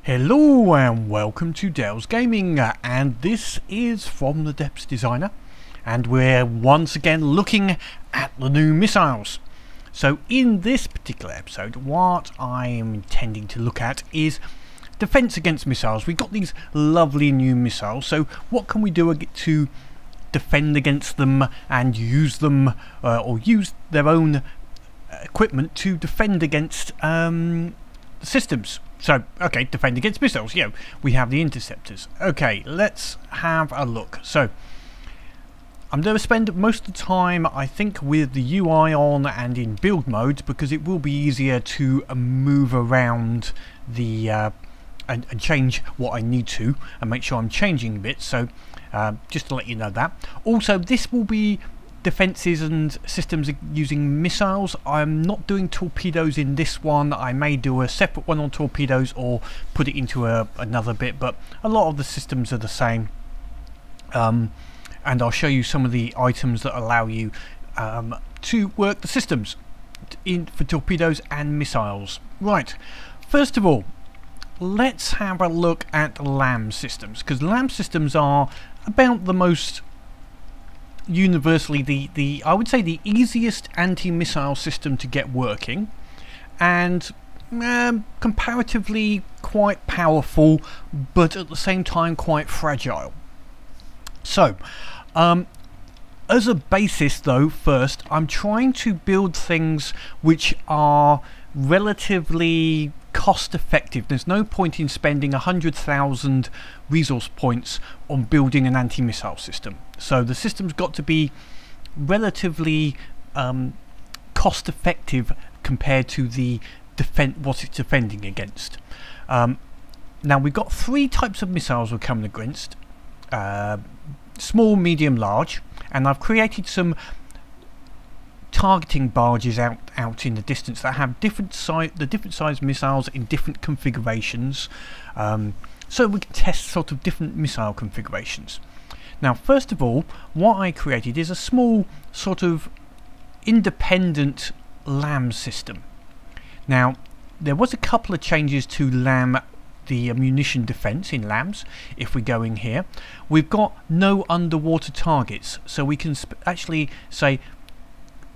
Hello and welcome to Dell's Gaming, and this is from the Depths designer, and we're once again looking at the new missiles. So in this particular episode, what I'm intending to look at is defense against missiles. We've got these lovely new missiles, so what can we do to defend against them and use them or use their own equipment to defend against systems? So, okay, defend against missiles. Yeah, we have the Interceptors. Okay, let's have a look. So, I'm going to spend most of the time, I think, with the UI on and in build mode, because it will be easier to move around the and change what I need to and make sure I'm changing bits. So, just to let you know that. Also, this will be defences and systems using missiles. I'm not doing torpedoes in this one. I may do a separate one on torpedoes or put it into another bit, but a lot of the systems are the same. And I'll show you some of the items that allow you to work the systems for torpedoes and missiles. Right, first of all, let's have a look at LAM systems, because LAM systems are about the most universally I would say the easiest anti-missile system to get working, and comparatively quite powerful, but at the same time quite fragile. So as a basis though, first I'm trying to build things which are relatively cost effective. There's no point in spending 100,000 resource points on building an anti-missile system. So the system's got to be relatively cost effective compared to the what it's defending against. Now we've got three types of missiles we're coming against: small, medium, large, and I've created some targeting barges out in the distance that have different size missiles in different configurations, so we can test sort of different missile configurations. Now, first of all, what I created is a small sort of independent LAM system. Now, there was a couple of changes to LAM, the munition defense in LAMs. If we go in here, we've got no underwater targets, so we can actually say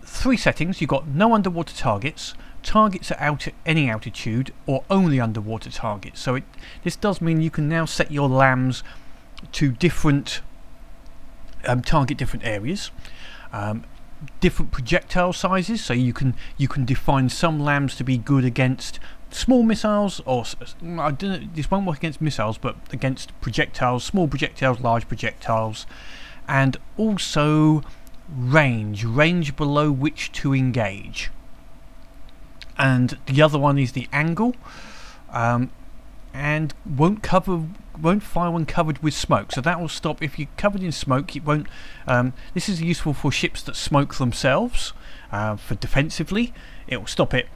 three settings. You've got no underwater targets, targets at any altitude, or only underwater targets. So this does mean you can now set your LAMs to different target different areas, different projectile sizes. So you can define some LAMs to be good against small missiles, or I don't know, this won't work against missiles, but against projectiles, small projectiles, large projectiles, and also range below which to engage. And the other one is the angle, and won't fire when covered with smoke. So that will stop if you're covered in smoke. It won't. This is useful for ships that smoke themselves, for defensively. It will stop it,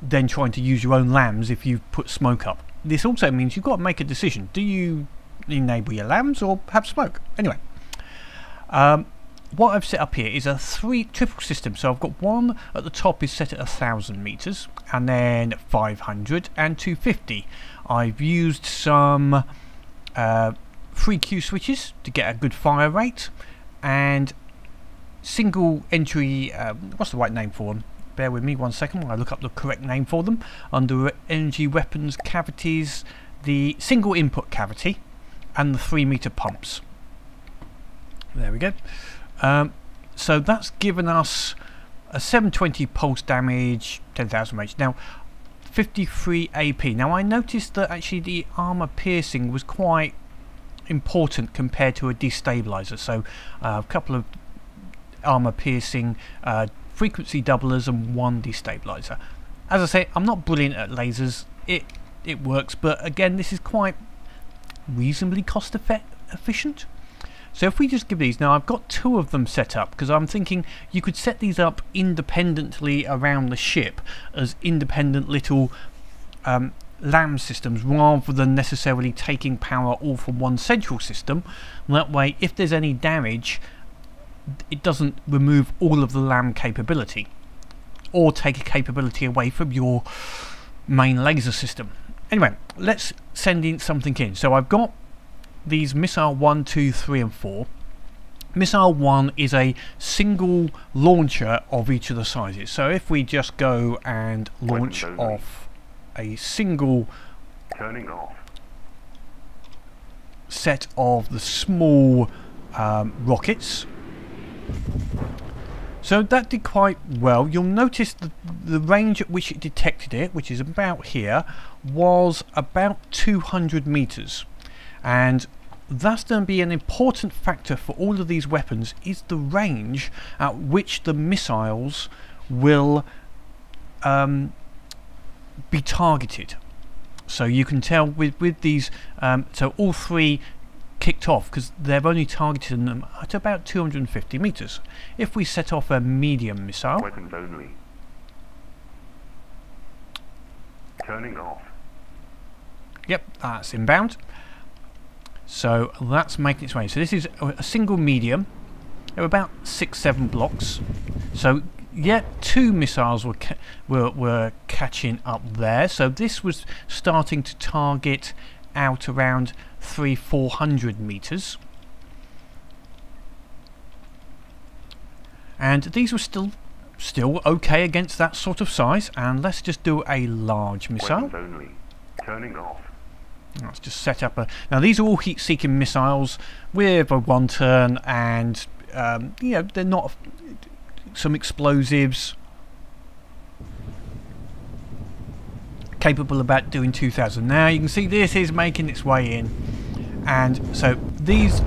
then trying to use your own LAMs if you put smoke up. This also means you've got to make a decision: do you enable your LAMs or have smoke? Anyway, what I've set up here is a triple system. So I've got one at the top is set at 1,000 meters, and then 500 and 250. I've used some 3Q switches to get a good fire rate, and single entry, what's the right name for them? Bear with me 1 second while I look up the correct name for them. Under energy weapons cavities, the single input cavity and the 3-meter pumps. There we go. So that's given us a 720 pulse damage, 10,000 range. Now 53 AP. Now I noticed that actually the armor piercing was quite important compared to a destabilizer. So a couple of armor piercing, frequency doublers, and one destabilizer. As I say, I'm not brilliant at lasers. It works, but again, this is quite reasonably cost efficient. So if we just give these, now I've got two of them set up because I'm thinking you could set these up independently around the ship as independent little LAM systems, rather than necessarily taking power all from one central system. And that way, if there's any damage, it doesn't remove all of the LAM capability or take a capability away from your main laser system. Anyway, let's send in something in. So I've got these missile 1, 2, 3 and 4. Missile 1 is a single launcher of each of the sizes. So if we just go and launch off a single set of the small rockets. So that did quite well. You'll notice the range at which it detected it, which is about here, was about 200 meters. And that's going to be an important factor for all of these weapons, is the range at which the missiles will be targeted. So you can tell with these, so all three kicked off because they've only targeted them at about 250 meters. If we set off a medium missile, weapons only. Turning off. Yep, that's inbound. So that's making its way. So this is a single medium. There were about 6-7 blocks. So yeah, 2 missiles were catching up there. So this was starting to target out around 300-400 meters. And these were still okay against that sort of size. And let's just do a large missile. Weapons only. Turning off. Let's just set up a... Now these are all heat-seeking missiles with a 1 turn, and you know, they're not some explosives capable of about doing 2,000. Now you can see this is making its way in, and so these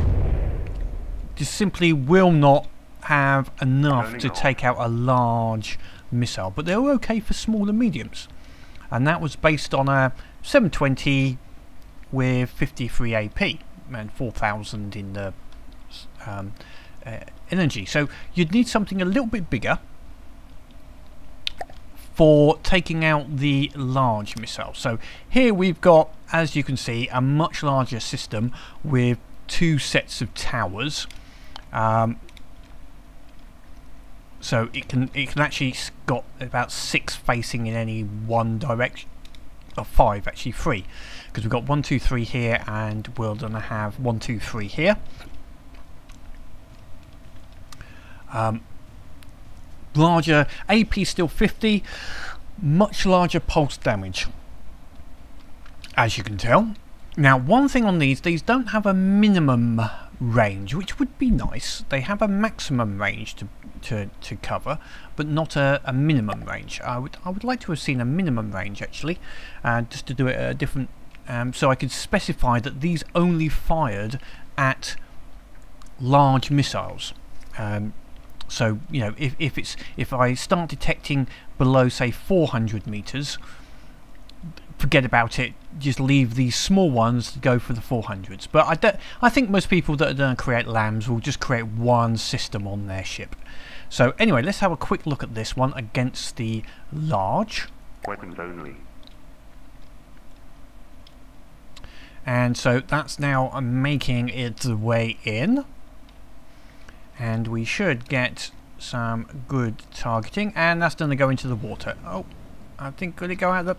just simply will not have enough to take out a large missile, but they're okay for smaller mediums, and that was based on a 720 with 53 AP and 4,000 in the energy. So you'd need something a little bit bigger for taking out the large missile. So here we've got, as you can see, a much larger system with 2 sets of towers. So it can actually got about 6 facing in any one direction. Or 5 actually, 3, because we've got 1, 2, 3 here, and we're going to have 1, 2, 3 here. Larger AP, still 50, much larger pulse damage, as you can tell. Now one thing on these don't have a minimum range, which would be nice. They have a maximum range to cover, but not a minimum range. I would like to have seen a minimum range actually, just to do it at a different, so I could specify that these only fired at large missiles. So you know, if I start detecting below say 400 meters, forget about it. Just leave these small ones to go for the 400s. But I think most people that are going to create LAMs will just create one system on their ship. So anyway, let's have a quick look at this one against the large. Weapons only. And so that's now making its way in. And we should get some good targeting. And that's going to go into the water. Oh, I think, could it go out the...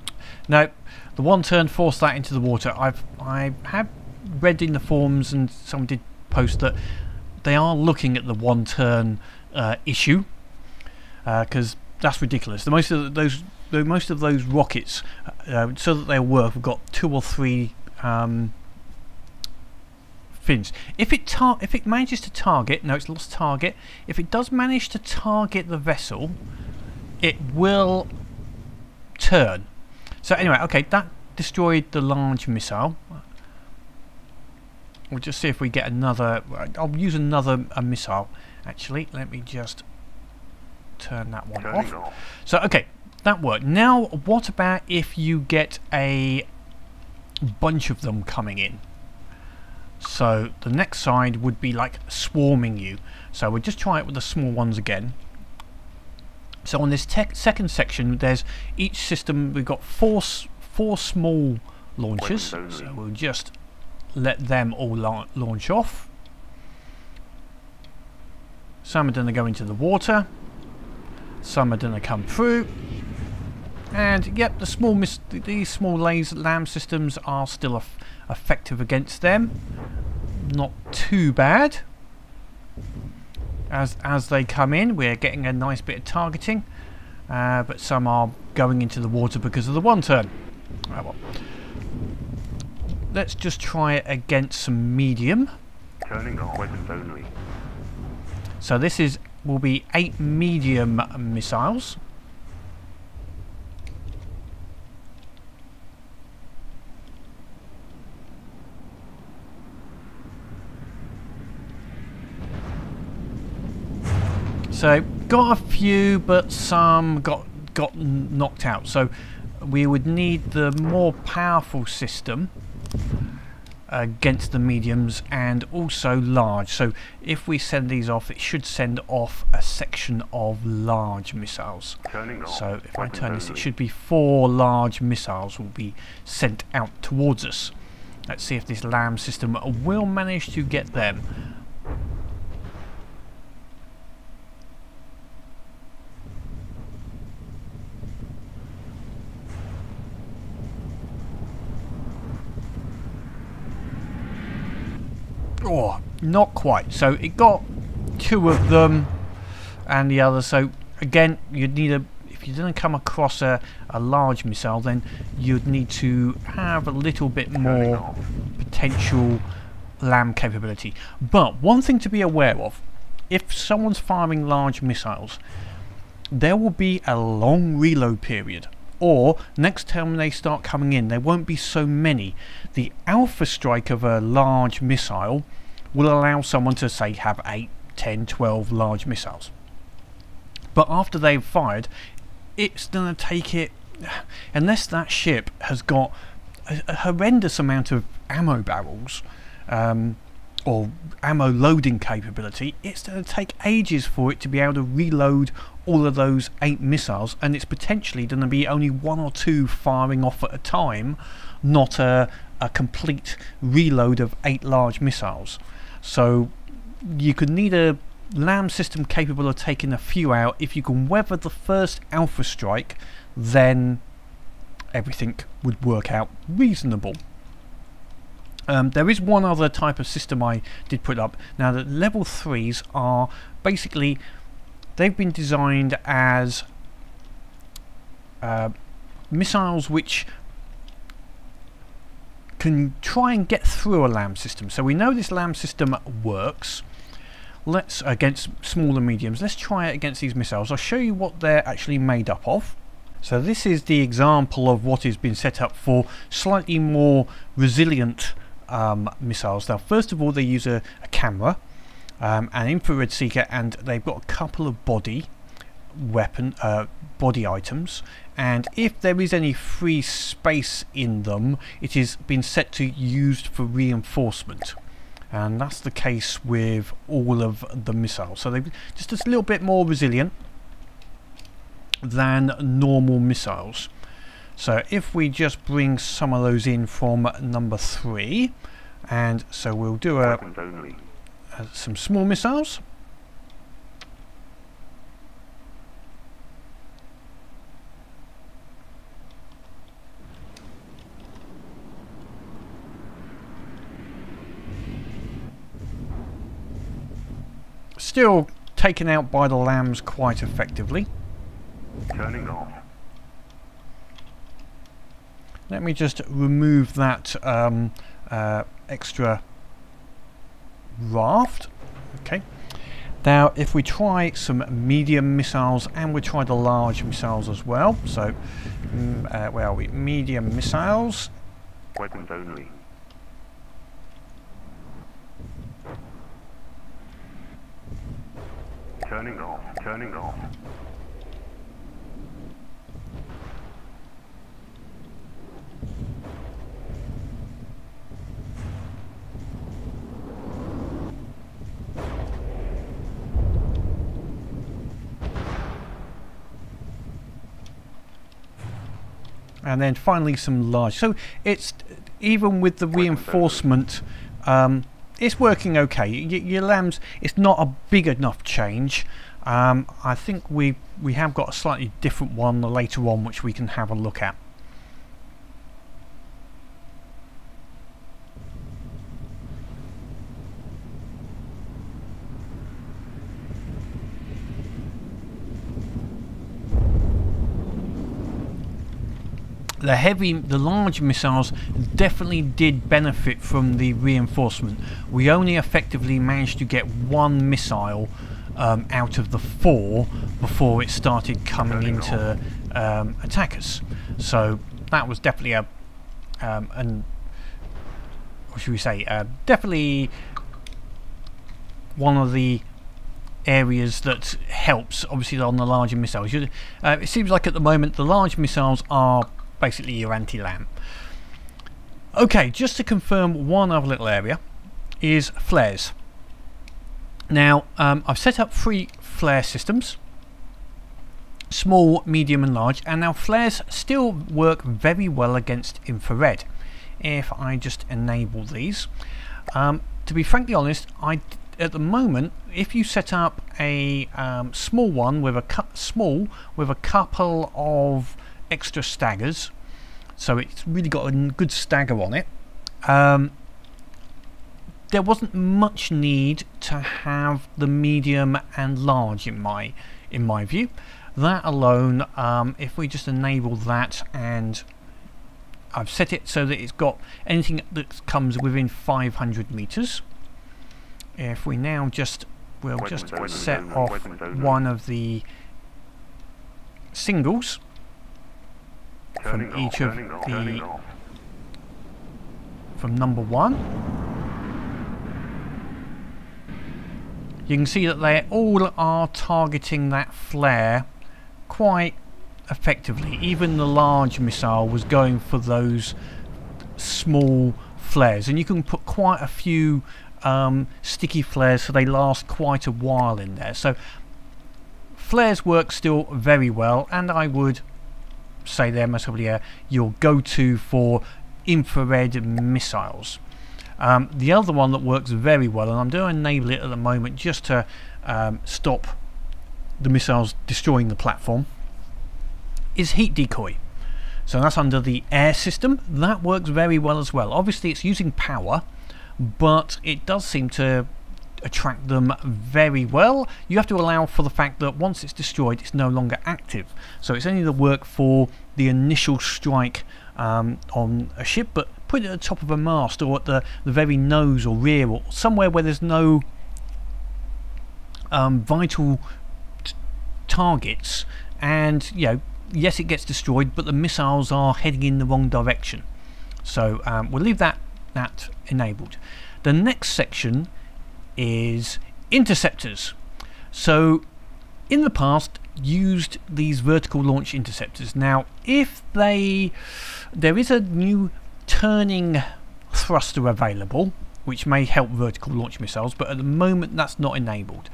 No, the 1 turn forced that into the water. I have read in the forums, and someone did post that they are looking at the 1 turn issue, because that's ridiculous. Most of those rockets, so that they'll work, have got 2 or 3 fins. If it manages to target, no, it's lost target. If it does manage to target the vessel, it will turn. So anyway, okay, that destroyed the large missile. We'll just see if we get another. I'll use another missile actually. Let me just turn that one off. So okay, that worked. Now what about if you get a bunch of them coming in? So the next side would be like swarming you. So we'll just try it with the small ones again. So on this second section, there's each system, we've got four small launchers. So we'll just let them all launch off. Some are going to go into the water. Some are going to come through. And yep, these small laser LAM systems are still effective against them. Not too bad. As they come in, we're getting a nice bit of targeting, but some are going into the water because of the one turn. Oh, well. Let's just try it against some medium. Turning off weapons only. So this will be 8 medium missiles. So got a few, but some got knocked out. So we would need the more powerful system against the mediums, and also large. So if we send these off, it should send off a section of large missiles. So if I turn this, it should be 4 large missiles will be sent out towards us. Let's see if this LAM system will manage to get them. Oh, not quite. So it got 2 of them and the other. So again, you'd need if you didn't come across a large missile, then you'd need to have a little bit more potential LAM capability. But one thing to be aware of, if someone's firing large missiles, there will be a long reload period. Or next time they start coming in, there won't be so many. The alpha strike of a large missile will allow someone to, say, have 8, 10, 12 large missiles. But after they've fired, it's going to take it, unless that ship has got a horrendous amount of ammo barrels or ammo loading capability, it's going to take ages for it to be able to reload all of those 8 missiles, and it's potentially going to be only 1 or 2 firing off at a time, not a complete reload of 8 large missiles. So you could need a LAM system capable of taking a few out. If you can weather the first alpha strike, then everything would work out reasonable. There is one other type of system I did put up. Now the level 3s are basically, they've been designed as missiles which can try and get through a LAM system. So we know this LAM system works. Let's, against small and mediums, let's try it against these missiles. I'll show you what they're actually made up of. So this is the example of what has been set up for slightly more resilient missiles. Now first of all, they use a camera, an infrared seeker, and they've got a couple of body items, and if there is any free space in them, it has been set to used for reinforcement, and that's the case with all of the missiles. So they're just a little bit more resilient than normal missiles. So if we just bring some of those in from number 3, and so we'll do some small missiles. Still taken out by the LAMs quite effectively. Turning off. Let me just remove that extra raft. Okay. Now if we try some medium missiles, and we try the large missiles as well. So where are we? Medium missiles. Weapons only. Turning off. Turning off. And then finally some large. So it's, even with the reinforcement, it's working okay. Your LAMs, it's not a big enough change, I think we have got a slightly different one later on which we can have a look at. The large missiles definitely did benefit from the reinforcement. We only effectively managed to get one missile out of the 4 before it started coming into attack us. So that was definitely a what should we say? Definitely one of the areas that helps. Obviously, on the larger missiles, it seems like at the moment the large missiles are basically your anti-LAM. Okay, just to confirm one other little area is flares. Now, I've set up 3 flare systems, small, medium and large, and now flares still work very well against infrared. If I just enable these, to be frankly honest, at the moment, if you set up a small one with a couple of extra staggers, so it's really got a good stagger on it, there wasn't much need to have the medium and large in my view. That alone, if we just enable that, and I've set it so that it's got anything that comes within 500 meters. If we now we'll just set off one of the singles from each of from number 1. You can see that they all are targeting that flare quite effectively. Even the large missile was going for those small flares, and you can put quite a few sticky flares so they last quite a while in there. So flares work still very well, and I would say they're most probably your go-to for infrared missiles. The other one that works very well, and I'm going to enable it at the moment just to stop the missiles destroying the platform, is heat decoy. So that's under the air system. That works very well as well. Obviously it's using power, but it does seem to attract them very well. You have to allow for the fact that once it's destroyed, it's no longer active. So it's only the work for the initial strike on a ship, but put it at the top of a mast or at the very nose or rear or somewhere where there's no vital targets, and yes, it gets destroyed, but the missiles are heading in the wrong direction. So we'll leave that enabled. The next section is interceptors. So in the past used these vertical launch interceptors. Now if there is a new turning thruster available which may help vertical launch missiles, but at the moment that's not enabled.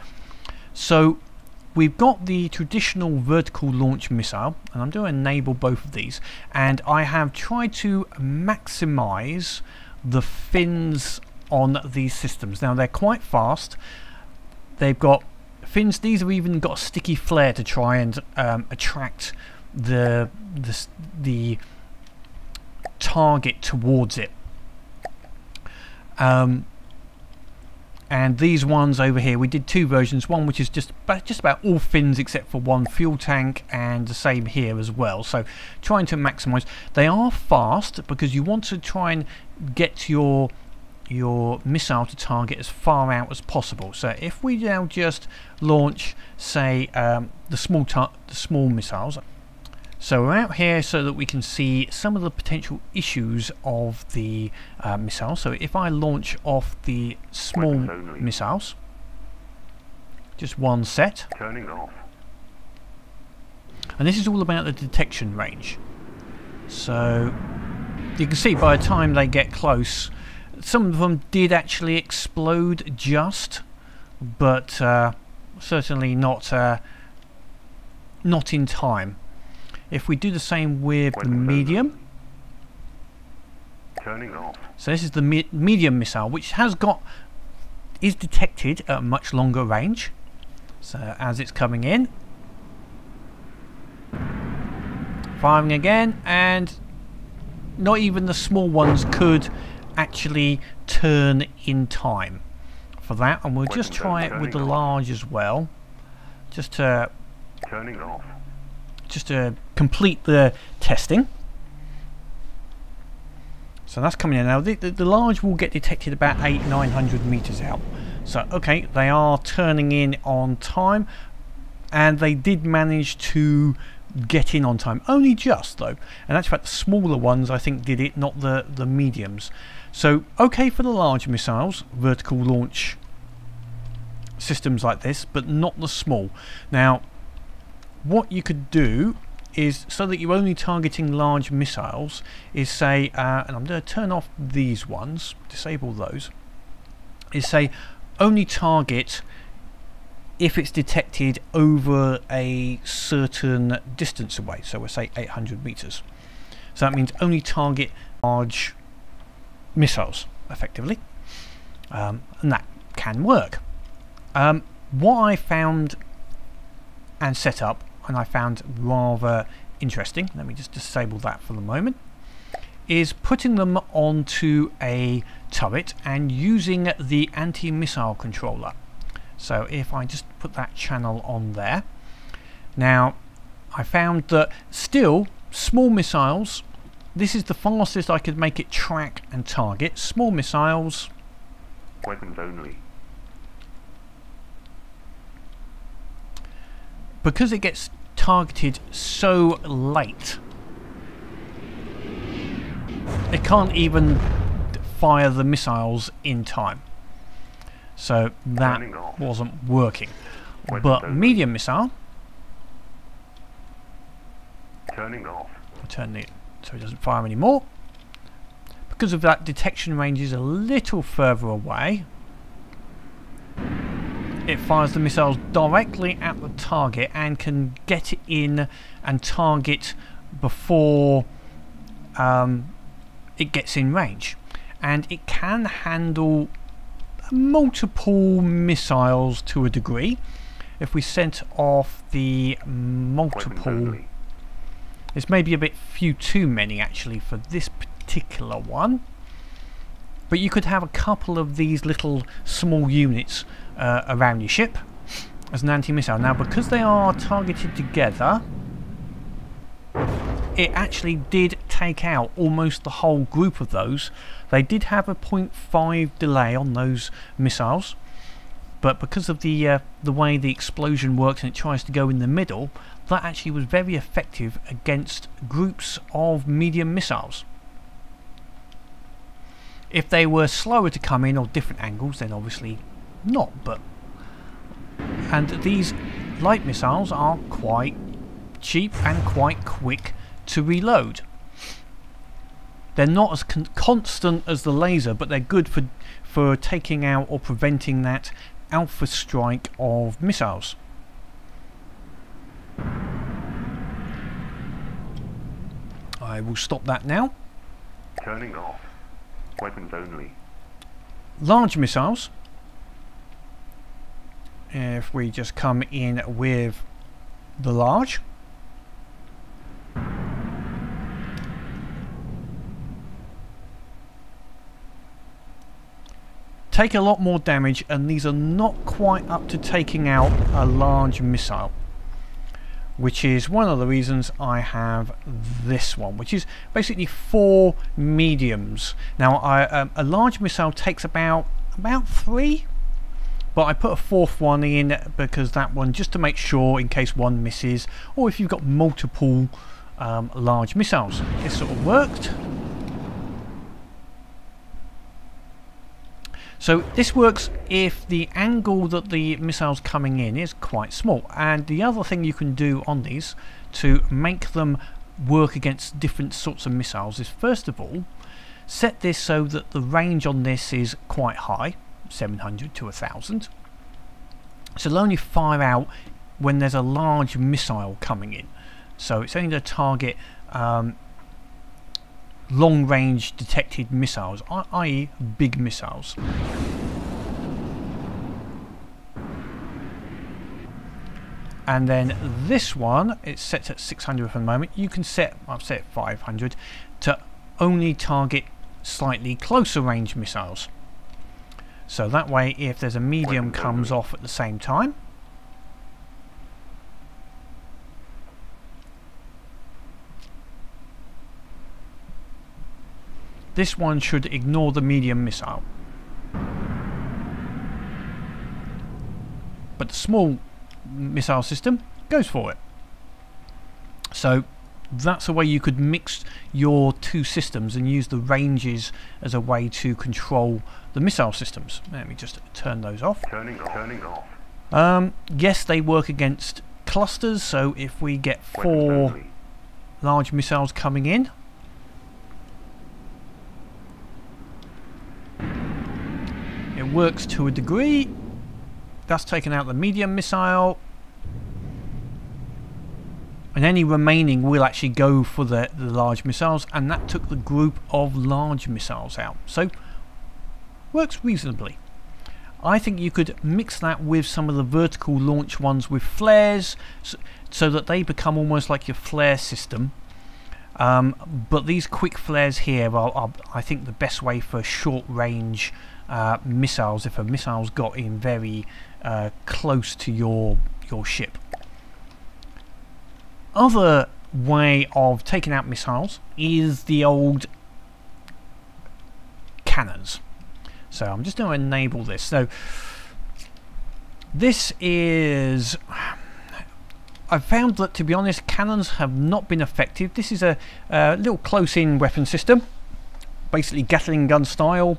So we've got the traditional vertical launch missile, and I'm going to enable both of these, and I have tried to maximize the fins on these systems. Now they're quite fast, they've got fins, these have even got a sticky flare to try and attract the target towards it. And these ones over here, we did 2 versions, one which is just about all fins except for one fuel tank, and the same here as well. So trying to maximize. They are fast because you want to try and get your missile to target as far out as possible. So if we now just launch, say, the small missiles. So we're out here so that we can see some of the potential issues of the missile. So if I launch off the small missiles, just one set, Turning off. and this is all about the detection range. So you can see by the time they get close, some of them did actually explode just, but certainly not in time. If we do the same with the medium, Turning off. so this is the medium missile, which is detected at a much longer range. So as it's coming in, firing again, and not even the small ones could actually turn in time for that, and we'll just try it with the large as well, just to complete the testing. So that's coming in now. The large will get detected about 800-900 meters out. So okay, they are turning in on time, and they did manage to get in on time, only just though, and that's fact the smaller ones I think did it, not the mediums. So okay for the large missiles, vertical launch systems like this, but not the small. Now what you could do is, so that you're only targeting large missiles, is say, and I'm going to turn off these ones, disable those, is say only target if it's detected over a certain distance away. So we'll say 800 meters. So that means only target large missiles effectively, and that can work. What I found and set up, and I found rather interesting, let me just disable that for the moment, is putting them onto a turret and using the anti-missile controller. So if I just put that channel on there, now I found that still small missiles, this is the fastest I could make it track and target. Small missiles, weapons only. Because it gets targeted so late, it can't even fire the missiles in time. So that wasn't working. But medium missile, Turning off. I'll turn it so it doesn't fire anymore. Because of that, detection range is a little further away. It fires the missiles directly at the target and can get it in and target before it gets in range. And it can handle multiple missiles to a degree. If we sent off the multiple, it's maybe a bit few too many actually for this particular one, but you could have a couple of these little small units around your ship as an anti-missile. Now because they are targeted together, it actually did take out almost the whole group of those. They did have a 0.5 delay on those missiles, but because of the way the explosion works and it tries to go in the middle, that actually was very effective against groups of medium missiles. If they were slower to come in or different angles, then obviously not. But and these light missiles are quite cheap and quite quick to reload. They're not as constant as the laser, but they're good for taking out or preventing that alpha strike of missiles. I will stop that now. Turning off. Weapons only. Large missiles, if we just come in with the large, take a lot more damage, and these are not quite up to taking out a large missile, which is one of the reasons I have this one, which is basically 4 mediums. Now a large missile takes about 3, but I put a 4th one in because that one, just to make sure in case one misses, or if you've got multiple large missiles. This sort of worked. So this works if the angle that the missile's coming in is quite small. And the other thing you can do on these to make them work against different sorts of missiles is, first of all, set this so that the range on this is quite high, 700 to 1000. So they'll only fire out when there's a large missile coming in. So it's only going to target long-range detected missiles, i.e. big missiles. And then this one, it's set at 600 for the moment. You can set, I've set 500 to only target slightly closer range missiles. So that way, if there's a medium comes off at the same time, this one should ignore the medium missile. But the small missile system goes for it. So that's a way you could mix your two systems and use the ranges as a way to control the missile systems. Let me just turn those off. Turning off. Yes, they work against clusters, so if we get 4 large missiles coming in, it works to a degree. That's taken out the medium missile, and any remaining will actually go for the large missiles, and that took the group of large missiles out. So works reasonably. I think you could mix that with some of the vertical launch ones with flares, so that they become almost like your flare system. But these quick flares here are I think the best way for short range missiles, if a missile's got in very close to your ship. Other way of taking out missiles is the old cannons. So I'm just going to enable this. So this is, I've found that, to be honest, cannons have not been effective. This is a little close-in weapon system, basically Gatling gun style.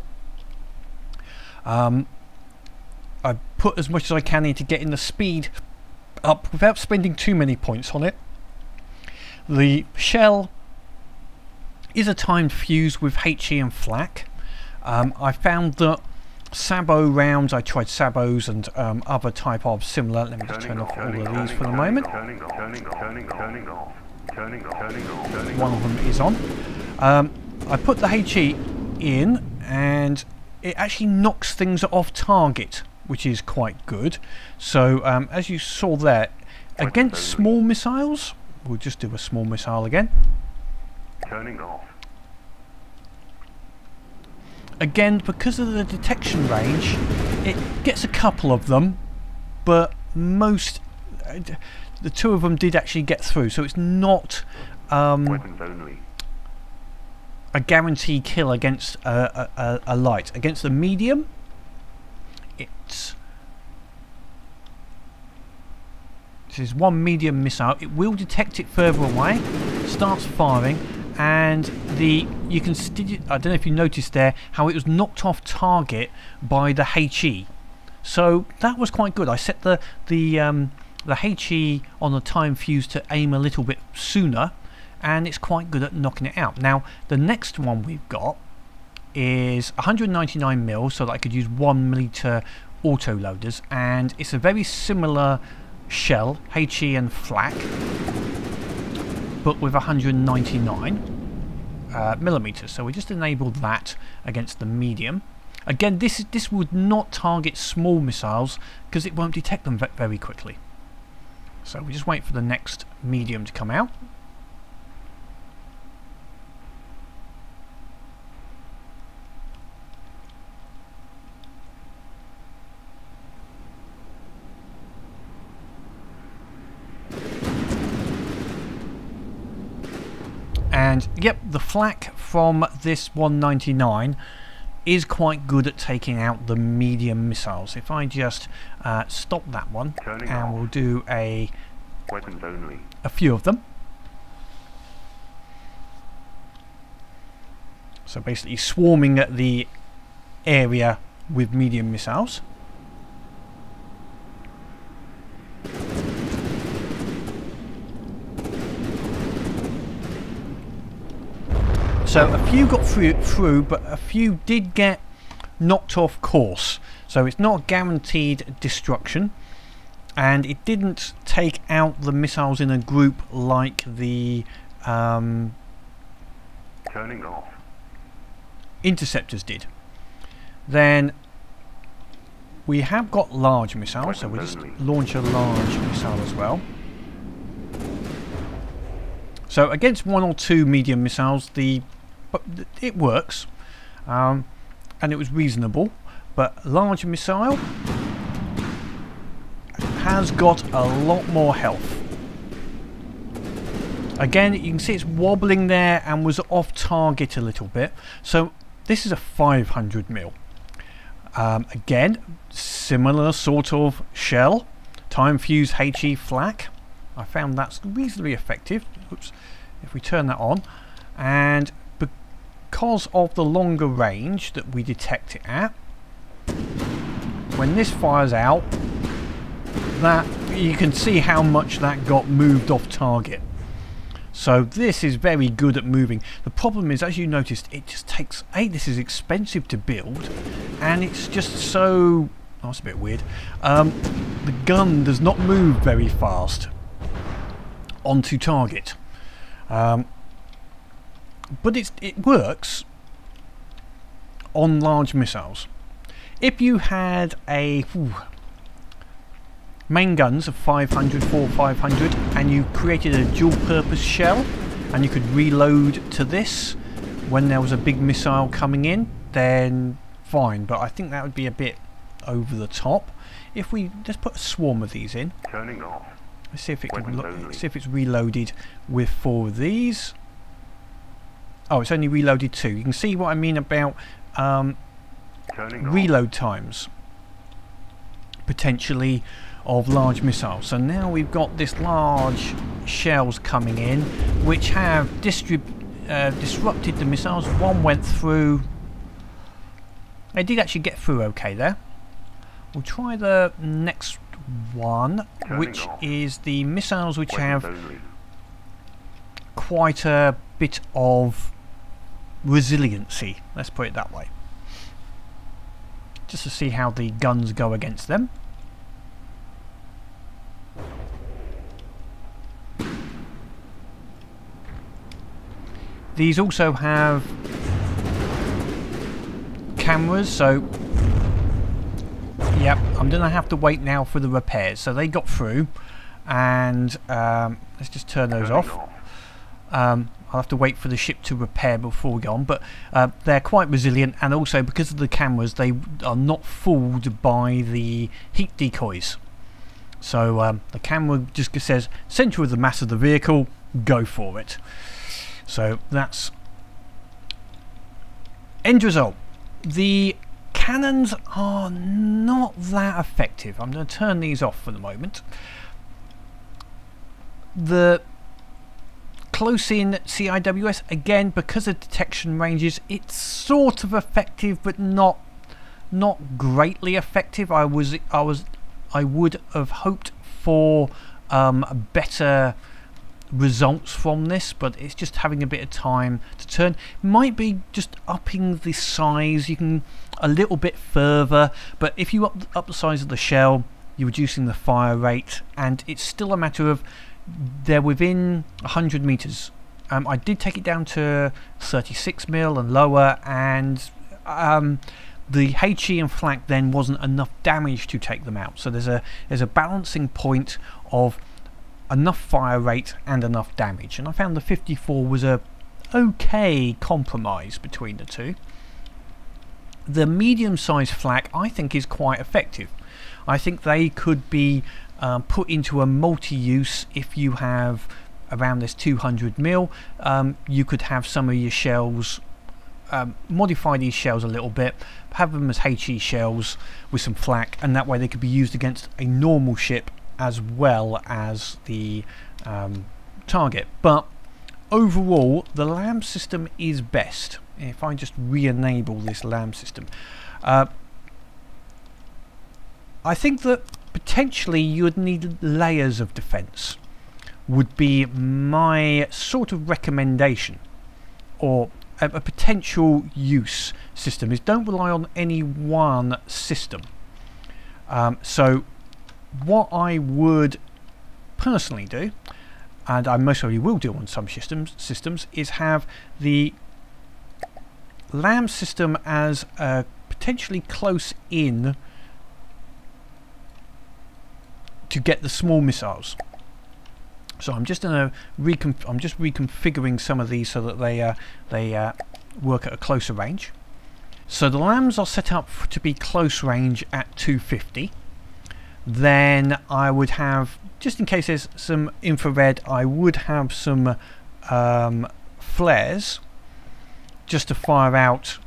I put as much as I can into getting the speed up without spending too many points on it. The shell is a timed fuse with HE and Flak. I found that Sabo rounds, I tried Sabos and other type of similar. Let me just turn off all of these for the moment. One of them is on. I put the HE in and it actually knocks things off target, which is quite good. So as you saw there, against small missiles, we'll just do a small missile again. Turning off. Again, because of the detection range, it gets a couple of them, but most, the 2 of them did actually get through. So it's not Weapons only. a guaranteed kill against a light. Against the medium, this is one medium missile. It will detect it further away, starts firing, and you can I don't know if you noticed there how it was knocked off target by the HE. So that was quite good. I set the HE on the time fuse to aim a little bit sooner, and it's quite good at knocking it out. Now the next one we've got is 199mm, so that I could use 1mm auto loaders, and it's a very similar shell, HE and Flak, but with 199mm. So we just enabled that against the medium. Again, this would not target small missiles because it won't detect them very quickly. So we just wait for the next medium to come out. And yep, the Flak from this 199 is quite good at taking out the medium missiles. If I just stop that one, and we'll do Weapons only. a few of them. So basically swarming at the area with medium missiles. So a few got through, but a few did get knocked off course. So it's not guaranteed destruction, and it didn't take out the missiles in a group like the Turning off. Interceptors did. Then we have got large missiles, so we just launch a large missile as well. So against 1 or 2 medium missiles, it works, and it was reasonable. But large missile has got a lot more health. Again, you can see it's wobbling there and was off target a little bit. So this is a 500mm. Again, similar sort of shell, time fuse HE Flak. I found that's reasonably effective. Oops, if we turn that on, and because of the longer range that we detect it at, when this fires out, that you can see how much that got moved off target. So this is very good at moving. The problem is, as you noticed, it just takes this is expensive to build, and it's just so that's a bit weird. The gun does not move very fast onto target, but it works on large missiles. If you had a main guns of 500, 500, and you created a dual purpose shell and you could reload to this when there was a big missile coming in, then fine, but I think that would be a bit over the top. If we just put a swarm of these in, Turning off. let's see if it can see if it's reloaded with 4 of these. Oh, it's only reloaded 2. You can see what I mean about reload times potentially of large missiles. So now we've got this large shells coming in which have disrupted the missiles. One went through. They did actually get through okay there. We'll try the next one, which is the missiles which have quite a bit of resiliency, let's put it that way, just to see how the guns go against them. These also have cameras, so yep, I'm going to have to wait now for the repairs. So they got through, and let's just turn those off. I'll have to wait for the ship to repair before we go on, but they're quite resilient, and also because of the cameras they are not fooled by the heat decoys. So the camera just says center of the mass of the vehicle, go for it. So that's end result. The cannons are not that effective. I'm going to turn these off for the moment. The close-in CIWS, again, because of detection ranges, it's sort of effective, but not greatly effective. I would have hoped for better results from this, but it's just having a bit of time to turn. Might be just upping the size. You can a little bit further, but if you up the size of the shell, you're reducing the fire rate, and it's still a matter of they're within 100 meters. I did take it down to 36mm and lower, and the HE and Flak then wasn't enough damage to take them out. So there's a balancing point of enough fire rate and enough damage, and I found the 54 was a okay compromise between the two. The medium-sized Flak I think is quite effective. I think they could be put into a multi-use. If you have around this 200mm, you could have some of your shells, modify these shells a little bit, have them as HE shells with some Flak, and that way they could be used against a normal ship as well as the target. But overall, the LAM system is best. If I just re-enable this LAM system, I think that potentially you would need layers of defense, would be my sort of recommendation, or a potential use system, is don't rely on any one system. So what I would personally do, and I most likely will do on some systems, is have the LAM system as a potentially close in to get the small missiles. So I'm just going to reconfiguring some of these so that they work at a closer range. So the lambs are set up to be close range at 250. Then I would have, just in case there's some infrared, I would have some flares just to fire out,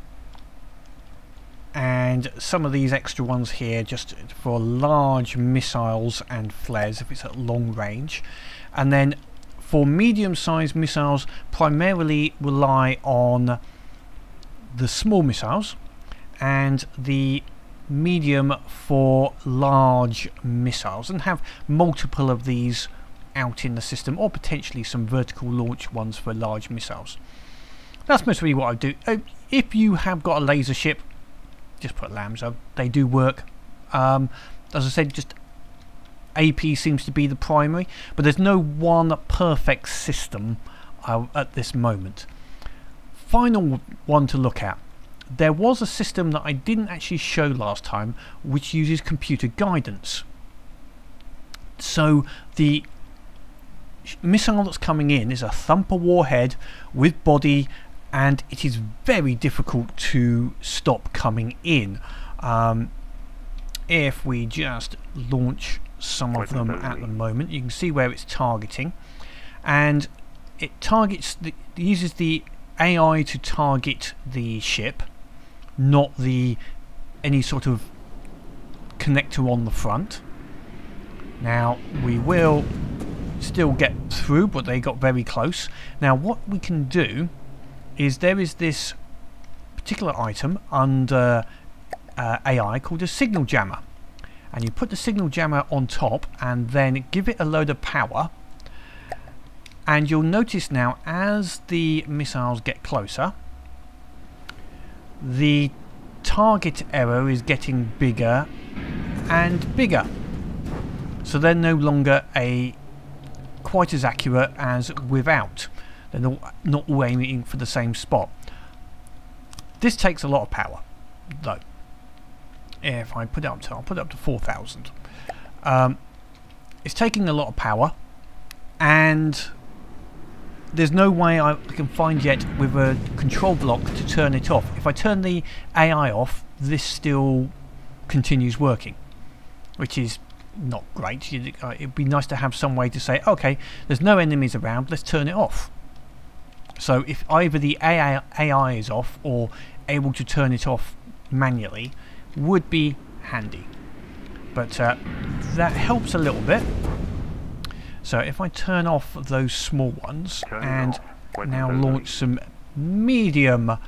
and some of these extra ones here just for large missiles and flares if it's at long range. And then for medium-sized missiles, primarily rely on the small missiles, and the medium for large missiles, and have multiple of these out in the system, or potentially some vertical launch ones for large missiles. That's mostly what I do. If you have got a laser ship, just put lambs up. They do work. As I said, just AP seems to be the primary, but there's no one perfect system at this moment. Final one to look at. There was a system that I didn't actually show last time, which uses computer guidance. So the missile that's coming in is a thumper warhead with body, and it is very difficult to stop coming in. If we just launch some of them at the moment, you can see where it's targeting, and it uses the AI to target the ship, not any sort of connector on the front. Now we will still get through, but they got very close. Now what we can do is, there is this particular item under AI called a signal jammer, and you put the signal jammer on top and then give it a load of power, and you'll notice now as the missiles get closer, the target error is getting bigger and bigger, so they're no longer quite as accurate as without. They're not all aiming for the same spot. This takes a lot of power though. If I put it up to, I'll put it up to 4,000. It's taking a lot of power, and there's no way I can find yet with a control block to turn it off. If I turn the AI off, this still continues working, which is not great. It'd be nice to have some way to say, okay, there's no enemies around, let's turn it off. So if either the AI is off or able to turn it off manually, would be handy. But that helps a little bit. So if I turn off those small ones and now launch some medium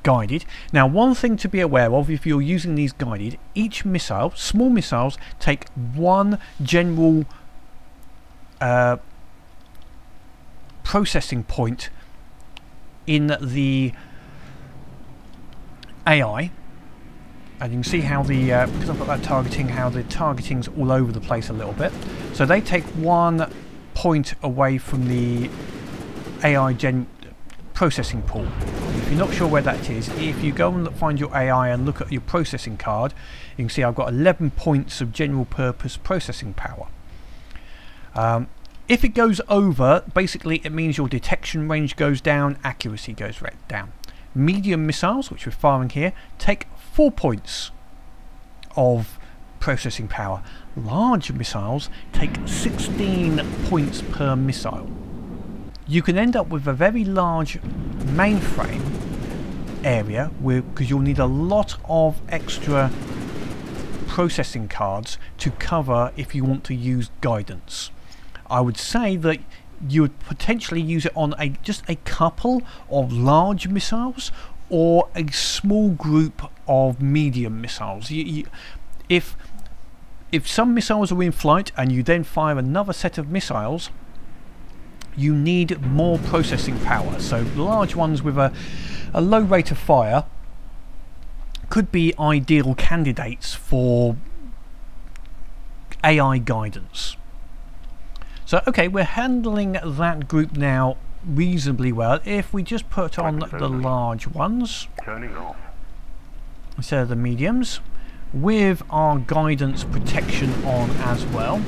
guided. Now one thing to be aware of if you're using these guided, each missile, small missiles, take one general processing point in the AI, and you can see how the because I've got that targeting, how the targeting's all over the place a little bit. So they take one point away from the AI processing pool. If you're not sure where that is, if you go and find your AI and look at your processing card, you can see I've got 11 points of general purpose processing power. If it goes over, basically it means your detection range goes down, accuracy goes right down. Medium missiles, which we're firing here, take 4 points of processing power. Large missiles take 16 points per missile. You can end up with a very large mainframe area because you'll need a lot of extra processing cards to cover if you want to use guidance. I would say that you would potentially use it on just a couple of large missiles or a small group of medium missiles. If some missiles are in flight and you then fire another set of missiles, you need more processing power. So large ones with a low rate of fire could be ideal candidates for AI guidance. So okay, we're handling that group now reasonably well. If we just put on the large ones Turning off. instead of the mediums, with our guidance protection on as well.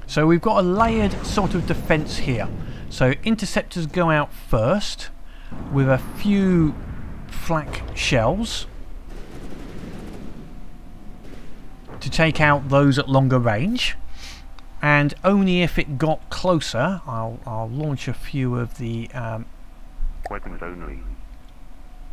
So we've got a layered sort of defence here. So interceptors go out first with a few flak shells to take out those at longer range, and only if it got closer I'll launch a few of the Weapons only.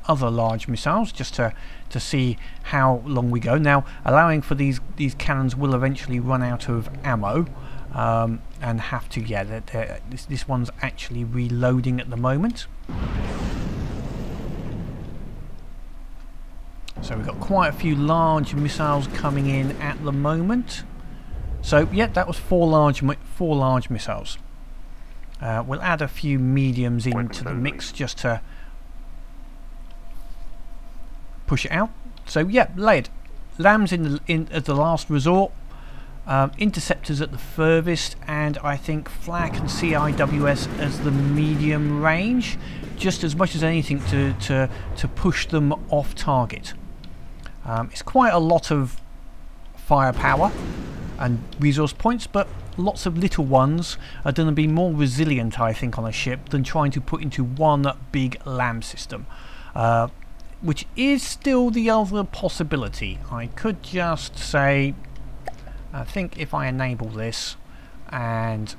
other large missiles just to see how long we go. Now, allowing for these cannons will eventually run out of ammo, and have to, this one's actually reloading at the moment. So we've got quite a few large missiles coming in at the moment. So yeah, that was four large missiles. We'll add a few mediums into the mix just to push it out. So yeah, layered. Lambs at the last resort. Interceptors at the furthest, and I think Flak and CIWS as the medium range, just as much as anything to push them off target. It's quite a lot of firepower and resource points, but lots of little ones are going to be more resilient, I think, on a ship than trying to put into one big LAM system, which is still the other possibility. I could just say, I think if I enable this and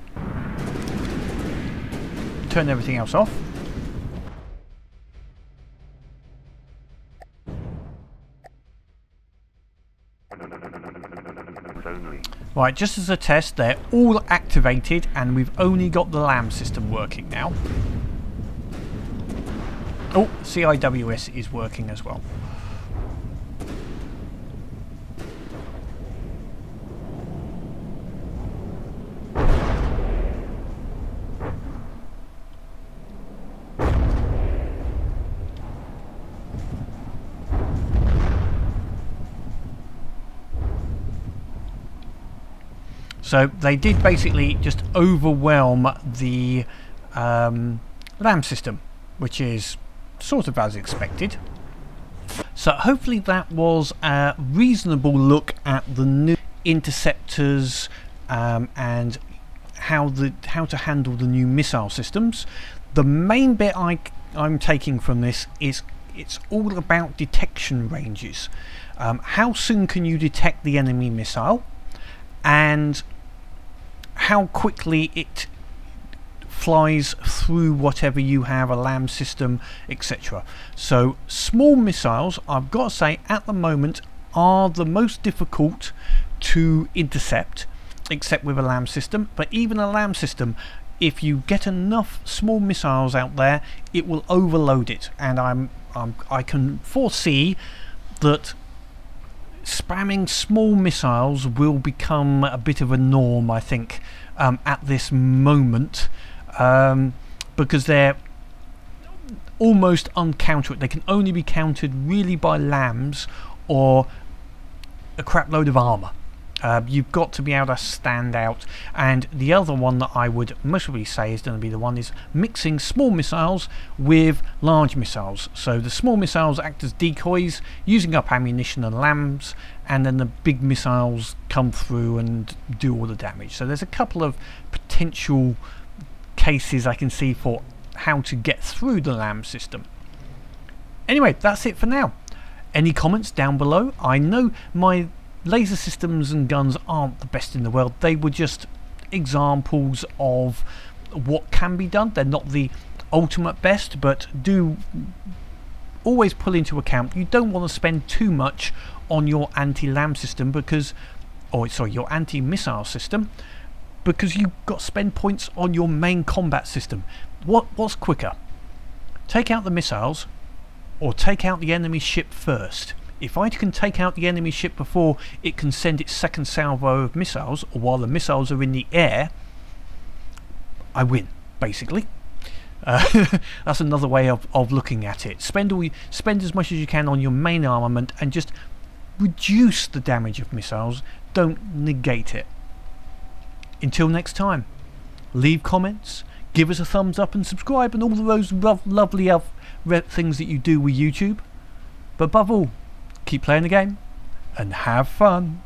turn everything else off, right, just as a test, they're all activated and we've only got the LAM system working now. Oh, CIWS is working as well. So they did basically just overwhelm the LAM system, which is sort of as expected. So hopefully that was a reasonable look at the new interceptors and how to handle the new missile systems. The main bit I'm taking from this is it's all about detection ranges. How soon can you detect the enemy missile, and how quickly it flies through whatever you have, a LAM system, etc. So small missiles, I've got to say, at the moment are the most difficult to intercept, except with a LAM system. But even a LAM system, if you get enough small missiles out there, it will overload it, and I can foresee that spamming small missiles will become a bit of a norm, I think, at this moment, because they're almost uncounterable. They can only be countered really by LAMs or a crap load of armour. You've got to be able to stand out. And the other one that I would mostly say is going to be the one is mixing small missiles with large missiles. So the small missiles act as decoys, using up ammunition and LAMs, and then the big missiles come through and do all the damage. So there's a couple of potential cases I can see for how to get through the LAM system. Anyway, that's it for now. Any comments down below? I know my laser systems and guns aren't the best in the world. They were just examples of what can be done. They're not the ultimate best, but do always pull into account you don't want to spend too much on your anti-LAM system, because, or sorry, your anti-missile system, because you've got to spend points on your main combat system. What's quicker? Take out the missiles or take out the enemy ship first? If I can take out the enemy ship before it can send its second salvo of missiles, or while the missiles are in the air, I win, basically. That's another way of looking at it. Spend as much as you can on your main armament and just reduce the damage of missiles. Don't negate it. until next time, leave comments, give us a thumbs up and subscribe and all of those lovely things that you do with YouTube. But above all, keep playing the game and have fun.